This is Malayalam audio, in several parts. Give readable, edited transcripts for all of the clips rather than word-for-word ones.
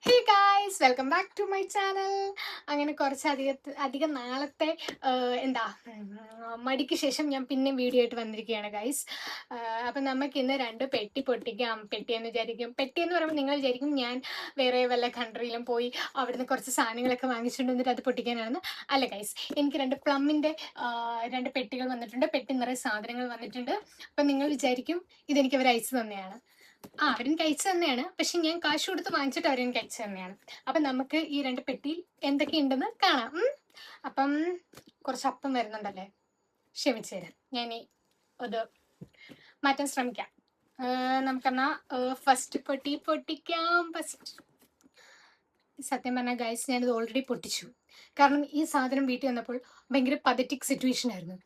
Hey guys, welcome back to my channel. അങ്ങനെ അധികം നാളത്തെ എന്താ മടിക്ക് ശേഷം ഞാൻ പിന്നെ വീഡിയോ ആയിട്ട് വന്നിരിക്കുകയാണ് ഗൈസ്. അപ്പം നമുക്ക് ഇന്ന് രണ്ട് പെട്ടി പൊട്ടിക്കാം. പെട്ടിയെന്ന് വിചാരിക്കും, പെട്ടി എന്ന് പറയുമ്പോൾ നിങ്ങൾ വിചാരിക്കും ഞാൻ വേറെ വല്ല കൺട്രിയിലും പോയി അവിടുന്ന് കുറച്ച് സാധനങ്ങളൊക്കെ വാങ്ങിച്ചുകൊണ്ട് വന്നിട്ട് അത് പൊട്ടിക്കാനാണെന്ന്. അല്ല ഗൈസ്, എനിക്ക് രണ്ട് പ്ലമ്മിൻ്റെ രണ്ട് പെട്ടികൾ വന്നിട്ടുണ്ട്. പെട്ടി നിറയെ സാധനങ്ങൾ വന്നിട്ടുണ്ട്. അപ്പം നിങ്ങൾ വിചാരിക്കും ഇതെനിക്ക് അവർ അയച്ചു തന്നെയാണ്. അവരും കഴിച്ചു തന്നെയാണ്, പക്ഷെ ഞാൻ കാശ് കൊടുത്ത് വാങ്ങിച്ചിട്ട് അവരും കഴിച്ചു തന്നെയാണ്. അപ്പം നമുക്ക് ഈ രണ്ട് പെട്ടിയിൽ എന്തൊക്കെയുണ്ടെന്ന് കാണാം. അപ്പം കുറച്ച് അപ്പം വരുന്നുണ്ടല്ലേ, ക്ഷമിച്ചു തരാം, ഞാൻ അത് മാറ്റാൻ ശ്രമിക്കാം. നമുക്കെന്നാ ഫസ്റ്റ് പെട്ടി പൊട്ടിക്കാം. സത്യം പറഞ്ഞാൽ ഗൈസ്, ഞാനിത് ഓൾറെഡി പൊട്ടിച്ചു. കാരണം ഈ സാധനം വീട്ടിൽ വന്നപ്പോൾ ഭയങ്കര പതറ്റിക് സിറ്റുവേഷൻ ആയിരുന്നു.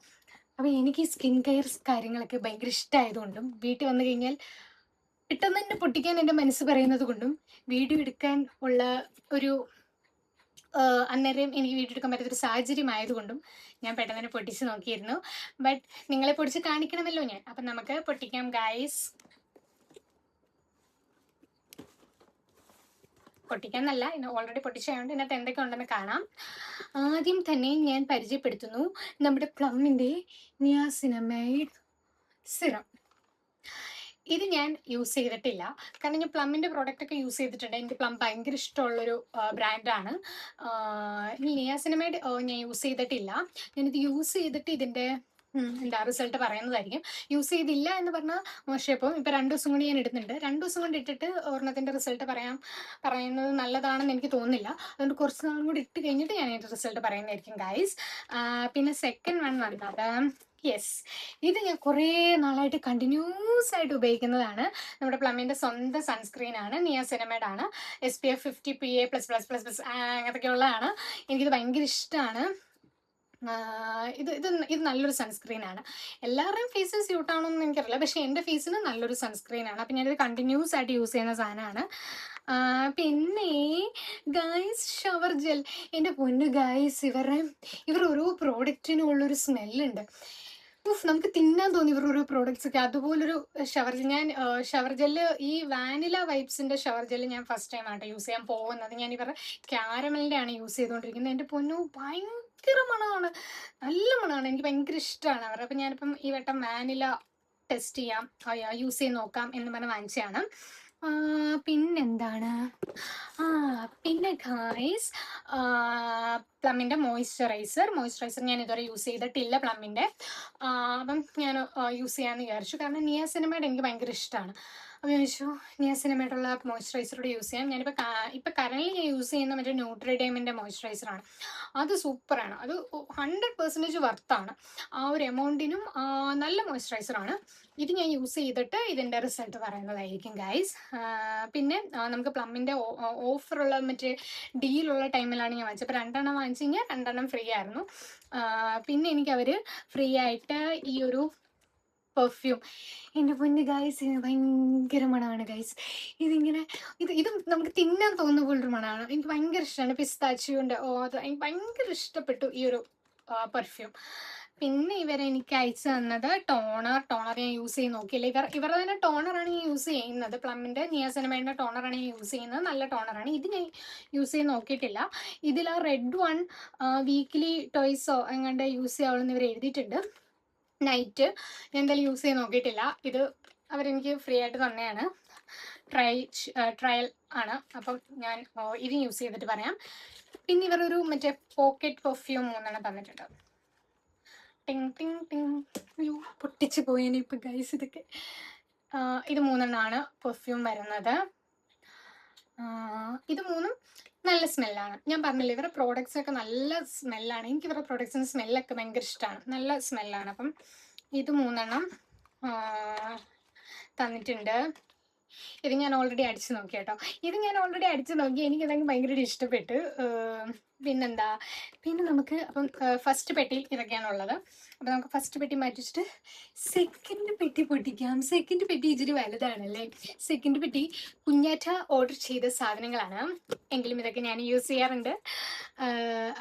അപ്പം എനിക്ക് ഈ സ്കിൻ കെയർ കാര്യങ്ങളൊക്കെ ഭയങ്കര ഇഷ്ടമായതുകൊണ്ടും വീട്ടിൽ വന്നു കഴിഞ്ഞാൽ പെട്ടെന്ന് തന്നെ പൊട്ടിക്കാൻ എൻ്റെ മനസ്സ് പറയുന്നത് കൊണ്ടും വീഡിയോ എടുക്കാൻ ഉള്ള ഒരു അന്നേരം എനിക്ക് വീഡിയോ എടുക്കാൻ പറ്റാത്തൊരു സാഹചര്യം ആയതുകൊണ്ടും ഞാൻ പെട്ടെന്ന് തന്നെ പൊട്ടിച്ച് നോക്കിയിരുന്നു. ബട്ട് നിങ്ങളെ പൊടിച്ച് കാണിക്കണമല്ലോ ഞാൻ. അപ്പം നമുക്ക് പൊട്ടിക്കാം ഗൈസ്. പൊട്ടിക്കാന്നല്ല, ഇന്ന് ഓൾറെഡി പൊട്ടിച്ചതുകൊണ്ട് ഇതിനകത്ത് എന്തൊക്കെ ഉണ്ടെന്ന് കാണാം. ആദ്യം തന്നെ ഞാൻ പരിചയപ്പെടുത്തുന്നു നമ്മുടെ പ്ലമ്മിൻ്റെ നിയാസിനമൈഡ് സിറം. ഇത് ഞാൻ യൂസ് ചെയ്തിട്ടില്ല, കാരണം ഞാൻ പ്ലമ്മിൻ്റെ പ്രോഡക്റ്റ് ഒക്കെ യൂസ് ചെയ്തിട്ടുണ്ട്. എനിക്ക് പ്ലം ഭയങ്കര ഇഷ്ടമുള്ളൊരു ബ്രാൻഡാണ്. നിയാസിനമൈഡ് ഞാൻ യൂസ് ചെയ്തിട്ടില്ല. ഞാനിത് യൂസ് ചെയ്തിട്ട് ഇതിൻ്റെ എന്താ റിസൾട്ട് പറയുന്നതായിരിക്കും. യൂസ് ചെയ്തില്ല എന്ന് പറഞ്ഞാൽ മോശം. ഇപ്പം 2 ദിവസം കൊണ്ട് ഞാൻ ഇടുന്നുണ്ട്. 2 ദിവസം കൊണ്ട് ഇട്ടിട്ട് ഒരെണ്ണത്തിൻ്റെ റിസൾട്ട് പറയുന്നത് നല്ലതാണെന്ന് എനിക്ക് തോന്നുന്നില്ല. അതുകൊണ്ട് കുറച്ച് നാളും കൂടി ഇട്ട് കഴിഞ്ഞിട്ട് ഞാൻ അതിൻ്റെ റിസൾട്ട് പറയുന്നതായിരിക്കും ഗൈസ്. പിന്നെ സെക്കൻഡ് വൺ വന്നത്, യെസ്, ഇത് ഞാൻ കുറേ നാളായിട്ട് കണ്ടിന്യൂസ് ആയിട്ട് ഉപയോഗിക്കുന്നതാണ്. നമ്മുടെ പ്ലമ്മിൻ്റെ സ്വന്തം സൺസ്ക്രീൻ ആണ്, നിയാസിനമൈഡ് ആണ്. SPF 50 PA++++ അങ്ങനത്തൊക്കെ ഉള്ളതാണ്. എനിക്കിത് ഭയങ്കര ഇഷ്ടമാണ്. ഇത് നല്ലൊരു സൺസ്ക്രീൻ ആണ്. എല്ലാവരുടെയും ഫേസിന് സ്യൂട്ട് ആണോന്ന് എനിക്കറിയില്ല, പക്ഷെ എൻ്റെ ഫേസിന് നല്ലൊരു സൺസ്ക്രീൻ ആണ്. അപ്പം ഞാനിത് കണ്ടിന്യൂസ് ആയിട്ട് യൂസ് ചെയ്യുന്ന സാധനമാണ്. പിന്നെ ഗൈസ്, ഷവർ ജെൽ. എൻ്റെ പൊന്നു ഗൈസ്, ഇവർ ഓരോ പ്രോഡക്റ്റിനും ഉള്ളൊരു സ്മെല്ലുണ്ട്. നമുക്ക് തിന്നാൻ തോന്നി ഇവർ ഓരോ പ്രോഡക്റ്റ്സ് ഒക്കെ. അതുപോലൊരു ഷവർ ജെല്ല്, ഈ വാനില വൈബ്സിൻ്റെ ഷവർ ജെല്ല് ഞാൻ ഫസ്റ്റ് ടൈം ആയിട്ട് യൂസ് ചെയ്യാൻ പോകുന്നത്. ഞാൻ ഇവരുടെ ക്യാരമലിൻ്റെ ആണ് യൂസ് ചെയ്തുകൊണ്ടിരിക്കുന്നത്. എൻ്റെ പൊന്നു, ഭയങ്കര മണമാണ്, നല്ല മണമാണ്. എനിക്ക് ഭയങ്കര ഇഷ്ടമാണ് അവർ. അപ്പം ഞാനിപ്പം ഈ വട്ടം വാനില ടെസ്റ്റ് ചെയ്യാം, യൂസ് ചെയ്ത് നോക്കാം എന്ന് പറഞ്ഞ് വാങ്ങിച്ചതാണ്. പിന്നെന്താണ്, പിന്നെ ഗൈസ്, പ്ലമ്മിൻ്റെ മോയ്സ്ചറൈസർ ഞാൻ ഇതുവരെ യൂസ് ചെയ്തിട്ടില്ല പ്ലമ്മിൻ്റെ. അപ്പം ഞാൻ യൂസ് ചെയ്യാമെന്ന് വിചാരിച്ചു, കാരണം നിയാസിനമൈഡ് എനിക്ക് ഭയങ്കര ഇഷ്ടമാണ്. അപ്പോൾ ഞാൻ ചോദിച്ചു നിയാസിനമൈഡുള്ള മോയ്സ്ചറൈസറോട് യൂസ് ചെയ്യാം. ഇപ്പോൾ കറൻലി ഞാൻ യൂസ് ചെയ്യുന്ന മറ്റേ ന്യൂട്രിഡേമിൻ്റെ മോയ്സ്ചറൈസറാണ്. അത് സൂപ്പറാണ്, അത് 100% വർത്താണ്. ആ ഒരു എമൗണ്ടിനും നല്ല മോയ്സ്ചറൈസറാണ്. ഇത് ഞാൻ യൂസ് ചെയ്തിട്ട് ഇതിൻ്റെ റിസൾട്ട് പറയുന്നതായിരിക്കും ഗൈസ്. പിന്നെ നമുക്ക് പ്ലമ്മിൻ്റെ ഓഫറുള്ള മറ്റേ ഡീലുള്ള ടൈമിലാണ് ഞാൻ വാങ്ങിച്ചത്. അപ്പോൾ 2 വാങ്ങിച്ചു കഴിഞ്ഞാൽ 2 ഫ്രീ ആയിരുന്നു. പിന്നെ എനിക്ക് അവർ ഫ്രീ ആയിട്ട് ഈ ഒരു പെർഫ്യൂം, എൻ്റെ പൊന്ന് ഗൈസ്, ഇതിന് ഭയങ്കര മണമാണ് ഗൈസ്. ഇതും നമുക്ക് തിന്നാൻ തോന്നുന്ന പോലൊരു മണമാണ്. എനിക്ക് ഭയങ്കര ഇഷ്ടമാണ്. പിസ്താച്ചിയോൻ്റെ അത് എനിക്ക് ഭയങ്കര ഇഷ്ടപ്പെട്ടു ഈ ഒരു പെർഫ്യൂം. പിന്നെ എനിക്ക് അയച്ചു തന്നത് ടോണർ ഞാൻ യൂസ് ചെയ്ത് നോക്കിയില്ല. ഇവരുടെ തന്നെ ടോണറാണ് ഞാൻ യൂസ് ചെയ്യുന്നത്. പ്ലമ്മിൻ്റെ നിയാസിനമൈഡിൻ്റെ ടോണറാണ് ഞാൻ യൂസ് ചെയ്യുന്നത്. നല്ല ടോണറാണ്. ഇത് ഞാൻ യൂസ് ചെയ്ത് നോക്കിയിട്ടില്ല. ഇതിൽ ആ റെഡ് വൺ വീക്ക്ലി ടോയ്സോ എങ്ങാണ്ട് യൂസ് ചെയ്യാവുന്ന ഇവർ എഴുതിയിട്ടുണ്ട്. നൈറ്റ് ഞാൻ എന്തായാലും യൂസ് ചെയ്ത് നോക്കിയിട്ടില്ല. ഇത് അവരെനിക്ക് ഫ്രീ ആയിട്ട് തന്നെയാണ്. ട്രയൽ ആണ്. അപ്പം ഞാൻ ഇത് യൂസ് ചെയ്തിട്ട് പറയാം. പിന്നെ ഇവരൊരു മറ്റേ പോക്കറ്റ് പെർഫ്യൂം 3 തന്നിട്ടുണ്ട്. ടിങ് ടിങ് ടിങ്. അയ്യോ, പൊട്ടിച്ച് പോയേനെ ഇപ്പം ഗൈസ് ഇതൊക്കെ. ഇത് 3 പെർഫ്യൂം വരുന്നത്. ഇത് 3 നല്ല സ്മെല്ലാണ്. ഞാൻ പറഞ്ഞില്ലേ, ഇവരുടെ പ്രോഡക്റ്റ്സൊക്കെ നല്ല സ്മെല്ലാണ്. എനിക്ക് ഇവരുടെ പ്രോഡക്റ്റ്സിൻ്റെ സ്മെല്ലൊക്കെ ഭയങ്കര ഇഷ്ടമാണ്, നല്ല സ്മെല്ലാണ്. അപ്പം ഇത് 3 തന്നിട്ടുണ്ട്. ഇത് ഞാൻ ഓൾറെഡി അടിച്ചു നോക്കി കേട്ടോ. എനിക്കതെങ്കിൽ ഭയങ്കരമായിട്ട് ഇഷ്ടപ്പെട്ടു. പിന്നെന്താ, പിന്നെ നമുക്ക് അപ്പം ഫസ്റ്റ് പെട്ടിയിൽ ഇതൊക്കെയാണുള്ളത്. അപ്പം നമുക്ക് ഫസ്റ്റ് പെട്ടി മാറ്റി വെച്ചിട്ട് സെക്കൻഡ് പെട്ടി പൊട്ടിക്കാം. സെക്കൻഡ് പെട്ടി ഇച്ചിരി വലുതാണല്ലേ. സെക്കൻഡ് പെട്ടി കുഞ്ഞാറ്റ ഓർഡർ ചെയ്ത സാധനങ്ങളാണ്, എങ്കിലും ഇതൊക്കെ ഞാൻ യൂസ് ചെയ്യാറുണ്ട്.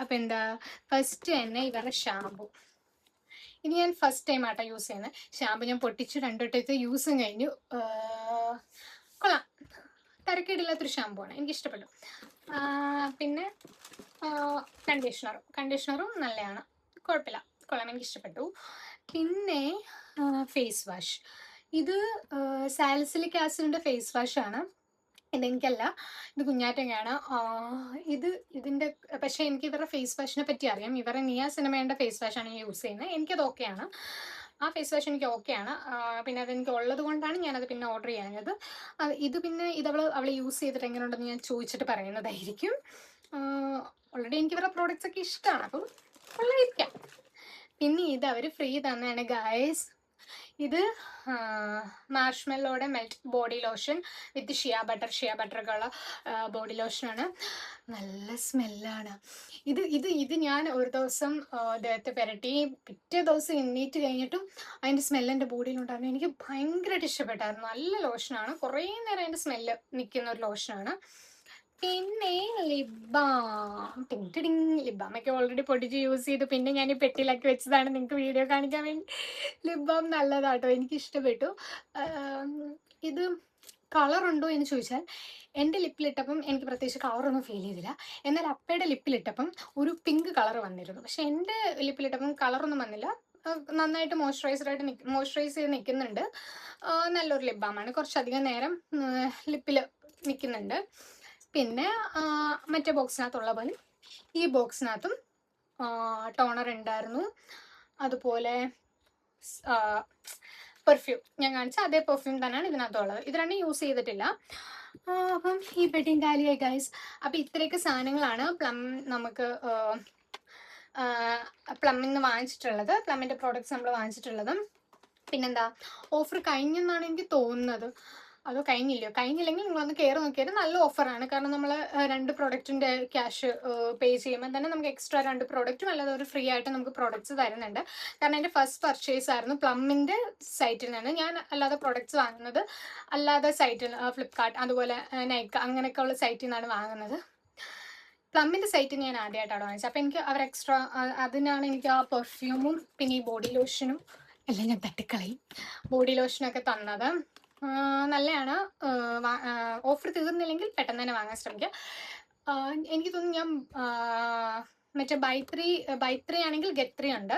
അപ്പം എന്താ, ഫസ്റ്റ് തന്നെ ഇവരുടെ ഷാമ്പു. ഇത് ഞാൻ ഫസ്റ്റ് ടൈം ആട്ടോ യൂസ് ചെയ്യുന്നത്. ഷാമ്പു ഞാൻ പൊട്ടിച്ച് 2 വട്ടത്തെ യൂസും കഴിഞ്ഞു. കൊള്ളാം, തരക്കേടില്ലാത്തൊരു ഷാമ്പു ആണ്, എനിക്ക് ഇഷ്ടപ്പെട്ടു. പിന്നെ കണ്ടീഷണറും നല്ലതാണ്, കുഴപ്പമില്ല, കൊള്ളാം, എനിക്ക് ഇഷ്ടപ്പെട്ടു. പിന്നെ ഫേസ് വാഷ്, ഇത് സാലിസിലിക് ആസിഡിൻ്റെ ഫേസ് വാഷാണ്. ഇതെനിക്കല്ല, ഇത് കുഞ്ഞാറ്റങ്ങയാണ്. ഇതിൻ്റെ പക്ഷേ എനിക്ക് ഇവരുടെ ഫേസ് വാഷിനെ പറ്റി അറിയാം. ഇവരുടെ നിയ സിനിമയുടെ ഫേസ് വാഷാണ് ഞാൻ യൂസ് ചെയ്യുന്നത്. എനിക്കത് ഓക്കെയാണ്, ആ ഫേസ് വാഷ് എനിക്ക് ഓക്കെയാണ്. പിന്നെ അതെനിക്ക് ഉള്ളത് കൊണ്ടാണ് ഞാനത് പിന്നെ ഓർഡർ ചെയ്യാഞ്ഞത്. ഇത് പിന്നെ അവൾ യൂസ് ചെയ്തിട്ട് എങ്ങനെയുണ്ടെന്ന് ഞാൻ ചോദിച്ചിട്ട് പറയുന്നതായിരിക്കും. ഓൾറെഡി എനിക്ക് ഇവരുടെ പ്രോഡക്റ്റ്സ് ഒക്കെ ഇഷ്ടമാണ്, അപ്പം കൊള്ളായിരിക്കാം. പിന്നെ ഇത് അവർ ഫ്രീ തന്നെയാണ് ഗായ്സ്. ഇത് മാർഷ്മെല്ലോടെ മെൽറ്റ് ബോഡി ലോഷൻ വിത്ത് ഷിയ ബട്ടറൊക്കെ ഉള്ള ബോഡി ലോഷനാണ്. നല്ല സ്മെല്ലാണ്. ഇത് ഞാൻ ഒരു ദിവസം ദേഹത്ത് പുരട്ടി, പിറ്റേ ദിവസം എണ്ണീറ്റ് കഴിഞ്ഞിട്ടും അതിൻ്റെ സ്മെല്ല് എൻ്റെ ബോഡിയിലുണ്ടായിരുന്നു. എനിക്ക് ഭയങ്കരമായിട്ട് ഇഷ്ടപ്പെട്ടായിരുന്നു. നല്ല ലോഷനാണ്, കുറേ നേരം അതിൻ്റെ സ്മെല്ല് നിൽക്കുന്ന ഒരു ലോഷനാണ്. പിന്നെ ലിബാമൊക്കെ ഓൾറെഡി പൊടിച്ച് യൂസ് ചെയ്തു. പിന്നെ ഞാൻ ഈ പെട്ടിയിലാക്കി വെച്ചതാണ് നിങ്ങൾക്ക് വീഡിയോ കാണിക്കാൻ വേണ്ടി. ലിബാം നല്ലതാട്ടോ, എനിക്ക് ഇഷ്ടപ്പെട്ടു. ഇത് കളറുണ്ടോ എന്ന് ചോദിച്ചാൽ എൻ്റെ ലിപ്പിലിട്ടപ്പം എനിക്ക് പ്രത്യേകിച്ച് കളറൊന്നും ഫീൽ ചെയ്തില്ല. എന്നാൽ അപ്പയുടെ ലിപ്പിലിട്ടപ്പം ഒരു പിങ്ക് കളർ വന്നിരുന്നു. പക്ഷെ എൻ്റെ ലിപ്പിലിട്ടപ്പം കളറൊന്നും വന്നില്ല. നന്നായിട്ട് മോയ്സ്ചറൈസ് ചെയ്ത് നിൽക്കുന്നുണ്ട്. നല്ലൊരു ലിബാമാണ്, കുറച്ചധികം നേരം ലിപ്പിൽ നിൽക്കുന്നുണ്ട്. പിന്നെ മറ്റേ ബോക്സിനകത്തുള്ള പോലെ ഈ ബോക്സിനകത്തും ടോണർ ഉണ്ടായിരുന്നു. അതുപോലെ പെർഫ്യൂം ഞാൻ കാണിച്ച അതേ പെർഫ്യൂം തന്നെയാണ് ഇതിനകത്തുള്ളത്. ഇത് രണ്ടും യൂസ് ചെയ്തിട്ടില്ല. അപ്പം ഈ പെട്ടിയും കാലിയായി ഗൈസ്. അപ്പം ഇത്രയൊക്കെ സാധനങ്ങളാണ് നമുക്ക് പ്ലമ്മിൽ നിന്ന് വാങ്ങിച്ചിട്ടുള്ളത്, പ്ലമ്മിൻ്റെ പ്രോഡക്റ്റ്സ് നമ്മൾ വാങ്ങിച്ചിട്ടുള്ളത്. പിന്നെന്താ, ഓഫർ കഴിഞ്ഞെന്നാണ് എനിക്ക് തോന്നുന്നത്. അതോ കഴിഞ്ഞില്ലെങ്കിൽ നിങ്ങളൊന്ന് കയറി നോക്കിയാൽ നല്ല ഓഫറാണ്. കാരണം നമ്മൾ 2 പ്രോഡക്റ്റിൻ്റെ ക്യാഷ് പേ ചെയ്യുമ്പോൾ തന്നെ നമുക്ക് എക്സ്ട്രാ 2 പ്രോഡക്റ്റും അല്ലാതെ ഒരു ഫ്രീ ആയിട്ട് നമുക്ക് പ്രോഡക്റ്റ്സ് തരുന്നുണ്ട്. കാരണം എൻ്റെ ഫസ്റ്റ് പർച്ചേസ് ആയിരുന്നു പ്ലമ്മിൻ്റെ സൈറ്റിൽ നിന്ന്. ഞാൻ അല്ലാതെ പ്രോഡക്റ്റ്സ് വാങ്ങുന്നത് അല്ലാതെ സൈറ്റിൽ, ഫ്ലിപ്കാർട്ട് അതുപോലെ നൈക്ക അങ്ങനെയൊക്കെ ഉള്ള സൈറ്റിൽ നിന്നാണ് വാങ്ങുന്നത്. പ്ലമ്മിൻ്റെ സൈറ്റിൽ ഞാൻ ആദ്യമായിട്ടാണ് വാങ്ങിച്ചത്. അപ്പോൾ എനിക്ക് അവർ എക്സ്ട്രാ അതിനാണ് എനിക്ക് ആ പെർഫ്യൂമും പിന്നെ ഈ ബോഡി ലോഷനും എല്ലാം ഞാൻ തട്ടിക്കളയും, ബോഡി ലോഷനൊക്കെ തന്നത്. നല്ലതാണ്. ഓഫർ തീർന്നില്ലെങ്കിൽ പെട്ടെന്ന് തന്നെ വാങ്ങാൻ ശ്രമിക്കുക. എനിക്ക് തോന്നുന്നു ഞാൻ മറ്റേ ബൈ 3 ആണെങ്കിൽ ഗെറ്റ് 3 ഉണ്ട്.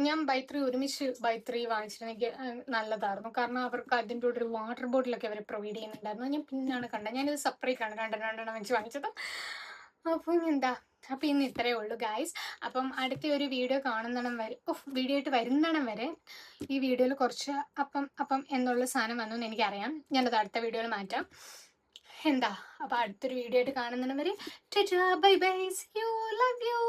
ഞാൻ ബൈ 3 ഒരുമിച്ച് ബൈ 3 വാങ്ങിച്ചിട്ടുണ്ടെങ്കിൽ നല്ലതായിരുന്നു. കാരണം അവർക്ക് അതിൻ്റെ കൂടെ ഒരു വാട്ടർ ബോട്ടിലൊക്കെ അവർ പ്രൊവൈഡ് ചെയ്യുന്നുണ്ടായിരുന്നു. ഞാൻ പിന്നാണ് കണ്ടത്, ഞാനിത് സെപ്പറേറ്റ് ആണ് 2 വെച്ച് വാങ്ങിച്ചത്. അപ്പം അപ്പം ഇന്ന് ഇത്രയേ ഉള്ളൂ ഗായ്സ്. അപ്പം അടുത്ത ഒരു വീഡിയോ വീഡിയോ ആയിട്ട് വരുന്നിടം വരെ ഈ വീഡിയോയിൽ കുറച്ച് അപ്പം എന്നുള്ള സാധനം വന്നു എന്ന് എനിക്കറിയാം. ഞാനത് അടുത്ത വീഡിയോയിൽ മാറ്റാം. അപ്പം അടുത്തൊരു വീഡിയോ ആയിട്ട് കാണുന്നിടം വരെ bye bye, see you, love U.